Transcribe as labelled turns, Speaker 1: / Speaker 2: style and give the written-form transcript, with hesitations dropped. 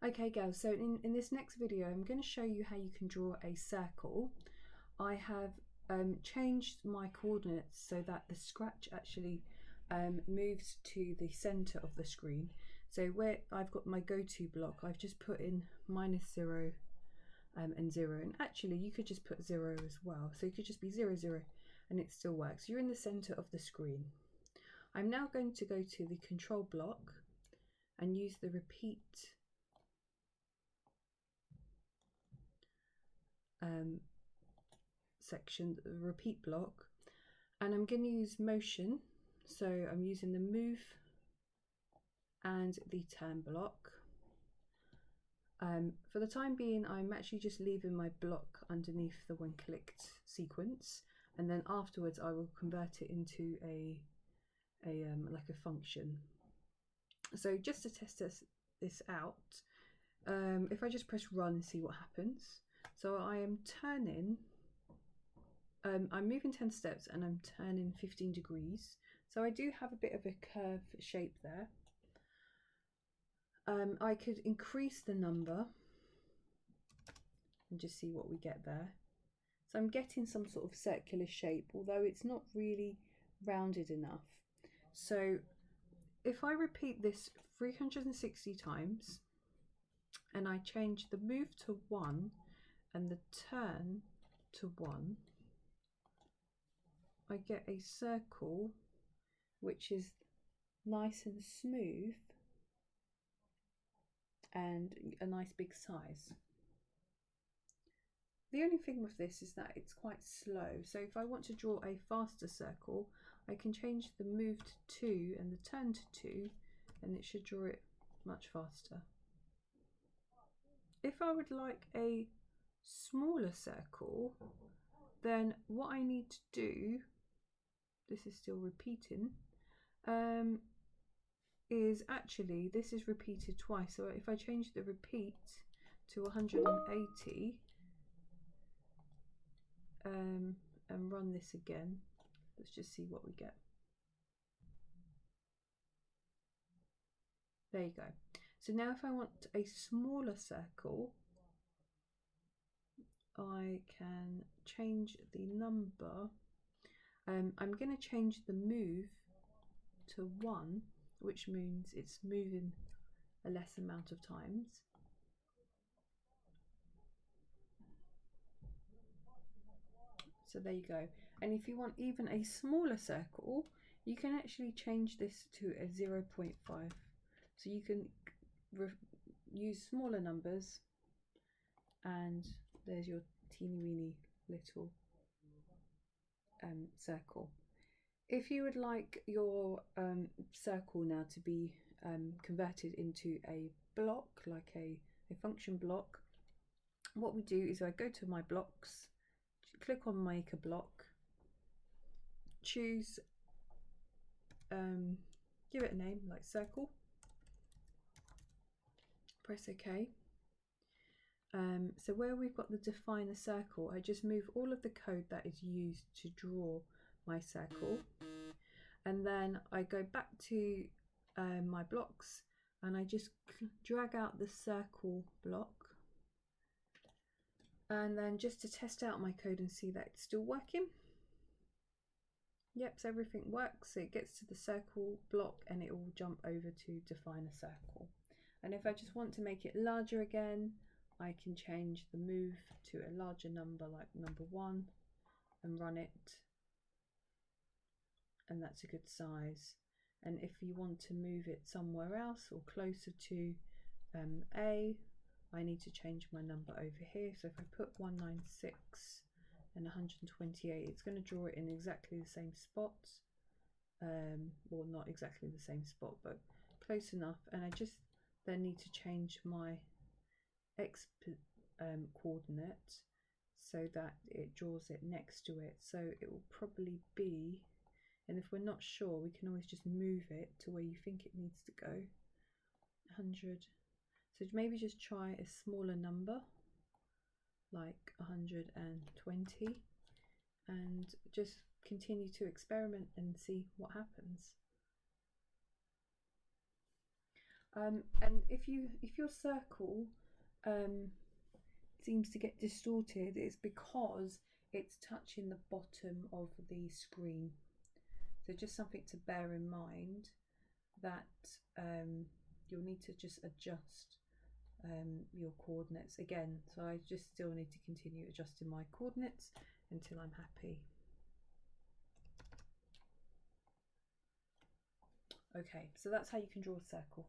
Speaker 1: Okay girls, so in this next video I'm going to show you how you can draw a circle. I have changed my coordinates so that the scratch actually moves to the center of the screen. So where I've got my go-to block, I've just put in -0 and 0, and actually you could just put 0 as well, so it could just be 0 0 and it still works. You're in the center of the screen. I'm now going to go to the control block and use the repeat section, the repeat block, and I'm going to use motion, so I'm using the move and the turn block. For the time being I'm actually just leaving my block underneath the when clicked sequence, and then afterwards I will convert it into a like a function. So just to test this out, if I just press run and see what happens. So I am turning, I'm moving 10 steps and I'm turning 15 degrees. So I do have a bit of a curve shape there. I could increase the number and just see what we get there. So I'm getting some sort of circular shape, although it's not really rounded enough. So if I repeat this 360 times and I change the move to 1 and the turn to 1, I get a circle which is nice and smooth and a nice big size. The only thing with this is that it's quite slow, so if I want to draw a faster circle I can change the move to 2 and the turn to 2 and it should draw it much faster. If I would like a smaller circle, then what I need to do, this is still repeating, is actually this is repeated twice. So if I change the repeat to 180 and run this again, let's just see what we get. There you go. So now if I want a smaller circle, I can change the number. I'm going to change the move to 1, which means it's moving a less amount of times. So there you go. And if you want even a smaller circle, you can actually change this to a 0.5. So you can use smaller numbers, and there's your teeny weeny little circle. If you would like your circle now to be converted into a block, like a function block, what we do is I go to my blocks, click on make a block, choose, give it a name like circle, press OK. So where we've got the define a circle, I just move all of the code that is used to draw my circle, and then I go back to my blocks and I just drag out the circle block, and then just to test out my code and see that it's still working. Yep, so everything works. So it gets to the circle block and it will jump over to define a circle. And if I just want to make it larger again, I can change the move to a larger number, like number 1, and run it, and that's a good size. And if you want to move it somewhere else or closer to A, I need to change my number over here. So if I put 196 and 128, it's going to draw it in exactly the same spot, well, not exactly the same spot, but close enough. And I just then need to change my X coordinate so that it draws it next to it. So it will probably be, and if we're not sure, we can always just move it to where you think it needs to go. 100. So maybe just try a smaller number, like 120, and just continue to experiment and see what happens. And if your circle seems to get distorted, it's because it's touching the bottom of the screen. So just something to bear in mind, that you'll need to just adjust your coordinates again. So I just still need to continue adjusting my coordinates until I'm happy. Okay, so that's how you can draw a circle.